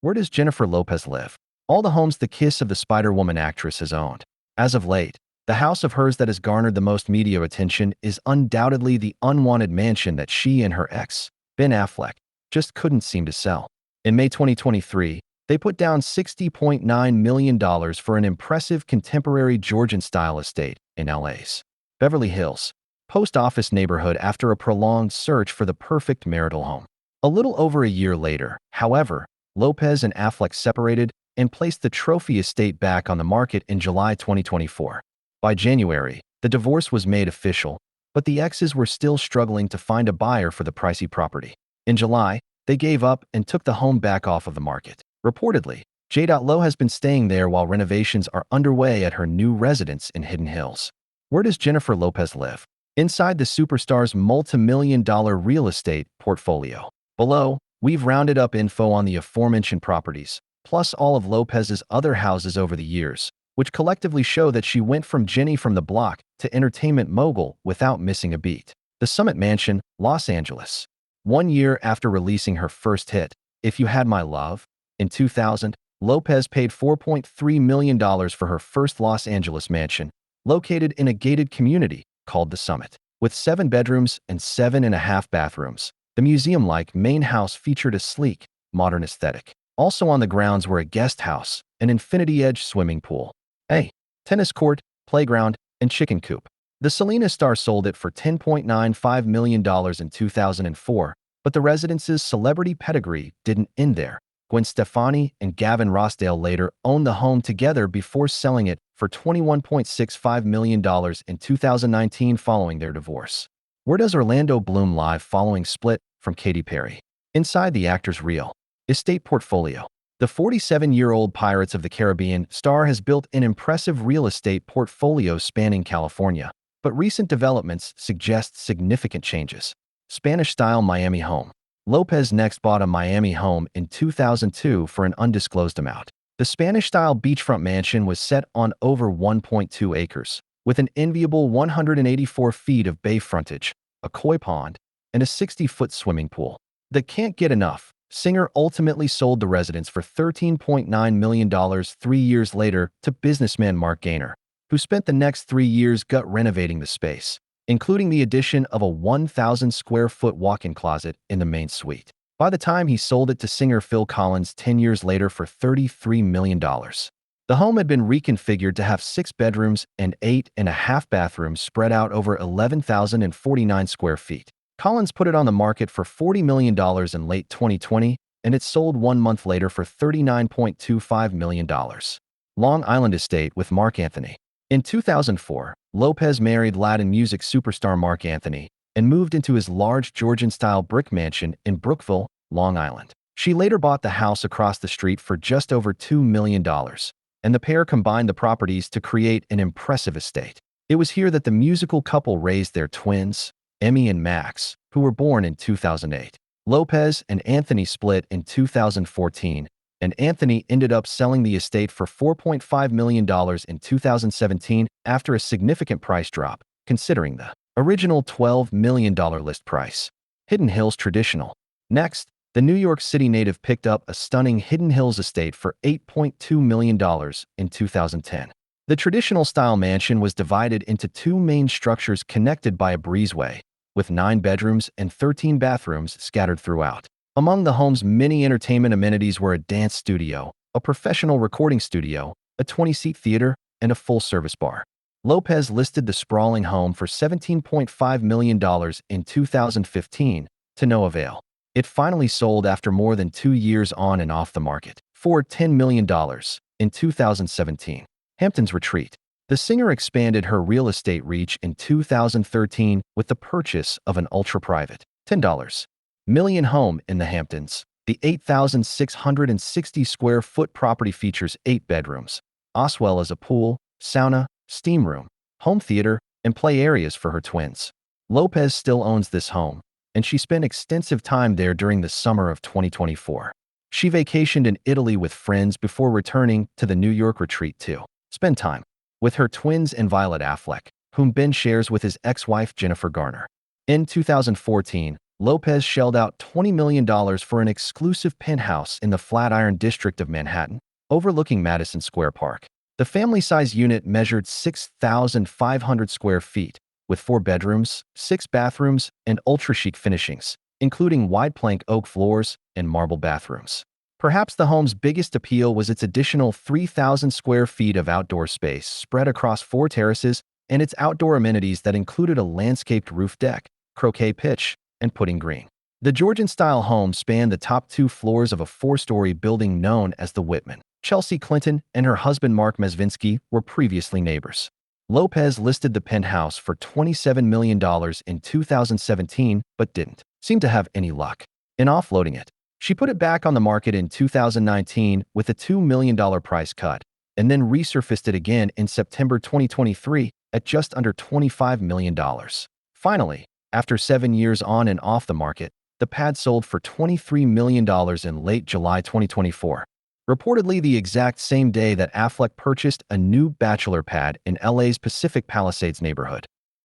Where does Jennifer Lopez live? All the homes the kiss of the Spider-Woman actress has owned. As of late, the house of hers that has garnered the most media attention is undoubtedly the unwanted mansion that she and her ex, Ben Affleck, just couldn't seem to sell. In May 2023, they put down $60.9 million for an impressive contemporary Georgian-style estate in LA's Beverly Hills post office neighborhood after a prolonged search for the perfect marital home. A little over a year later, however, Lopez and Affleck separated and placed the trophy estate back on the market in July 2024. By January, the divorce was made official, but the exes were still struggling to find a buyer for the pricey property. In July, they gave up and took the home back off of the market. Reportedly, J.Lo has been staying there while renovations are underway at her new residence in Hidden Hills. Where does Jennifer Lopez live? Inside the superstar's multi-million-dollar real estate portfolio. Below, we've rounded up info on the aforementioned properties, plus all of Lopez's other houses over the years, which collectively show that she went from Jenny from the block to entertainment mogul without missing a beat. The Summit Mansion, Los Angeles. 1 year after releasing her first hit, If You Had My Love, in 2000, Lopez paid $4.3 million for her first Los Angeles mansion, located in a gated community called The Summit. With 7 bedrooms and 7.5 bathrooms, the museum-like main house featured a sleek, modern aesthetic. Also on the grounds were a guest house, an infinity-edge swimming pool, a tennis court, playground, and chicken coop. The Selena star sold it for $10.95 million in 2004, but the residence's celebrity pedigree didn't end there. Gwen Stefani and Gavin Rossdale later owned the home together before selling it for $21.65 million in 2019 following their divorce. Where does Orlando Bloom live following split from Katy Perry? Inside the actor's real estate portfolio. The 47-year-old Pirates of the Caribbean star has built an impressive real estate portfolio spanning California, but recent developments suggest significant changes. Spanish-style Miami home. Lopez next bought a Miami home in 2002 for an undisclosed amount. The Spanish-style beachfront mansion was set on over 1.2 acres, with an enviable 184 feet of bay frontage, a koi pond, and a 60-foot swimming pool. That can't get enough. Singer ultimately sold the residence for $13.9 million 3 years later to businessman Marc Anthony, who spent the next 3 years gut renovating the space, including the addition of a 1,000-square-foot walk-in closet in the main suite. By the time he sold it to singer Phil Collins 10 years later for $33 million. The home had been reconfigured to have 6 bedrooms and 8.5 bathrooms spread out over 11,049 square feet. Collins put it on the market for $40 million in late 2020, and it sold 1 month later for $39.25 million. Long Island estate with Marc Anthony. In 2004, Lopez married Latin music superstar Marc Anthony and moved into his large Georgian-style brick mansion in Brookville, Long Island. She later bought the house across the street for just over $2 million, and the pair combined the properties to create an impressive estate. It was here that the musical couple raised their twins, Emme and Max, who were born in 2008. Lopez and Anthony split in 2014, and Anthony ended up selling the estate for $4.5 million in 2017 after a significant price drop, considering the original $12 million list price. Hidden Hills Traditional. Next, the New York City native picked up a stunning Hidden Hills estate for $8.2 million in 2010. The traditional-style mansion was divided into 2 main structures connected by a breezeway, with 9 bedrooms and 13 bathrooms scattered throughout. Among the home's many entertainment amenities were a dance studio, a professional recording studio, a 20-seat theater, and a full-service bar. Lopez listed the sprawling home for $17.5 million in 2015, to no avail. It finally sold after more than 2 years on and off the market, for $10 million in 2017. Hamptons Retreat. The singer expanded her real estate reach in 2013 with the purchase of an ultra-private $10 million home in the Hamptons. The 8,660-square-foot property features 8 bedrooms, as well as a pool, sauna, steam room, home theater, and play areas for her twins. Lopez still owns this home, and she spent extensive time there during the summer of 2024. She vacationed in Italy with friends before returning to the New York retreat to spend time with her twins and Violet Affleck, whom Ben shares with his ex-wife Jennifer Garner. In 2014, Lopez shelled out $20 million for an exclusive penthouse in the Flatiron District of Manhattan, overlooking Madison Square Park. The family-size unit measured 6,500 square feet, with 4 bedrooms, 6 bathrooms, and ultra-chic finishings, including wide plank oak floors and marble bathrooms. Perhaps the home's biggest appeal was its additional 3,000 square feet of outdoor space spread across 4 terraces and its outdoor amenities that included a landscaped roof deck, croquet pitch, and putting green. The Georgian-style home spanned the top 2 floors of a 4-story building known as the Whitman. Chelsea Clinton and her husband Mark Mesvinsky were previously neighbors. Lopez listed the penthouse for $27 million in 2017 but didn't seem to have any luck in offloading it. She put it back on the market in 2019 with a $2 million price cut, and then resurfaced it again in September 2023 at just under $25 million. Finally, after 7 years on and off the market, the pad sold for $23 million in late July 2024, reportedly the exact same day that Affleck purchased a new bachelor pad in LA's Pacific Palisades neighborhood.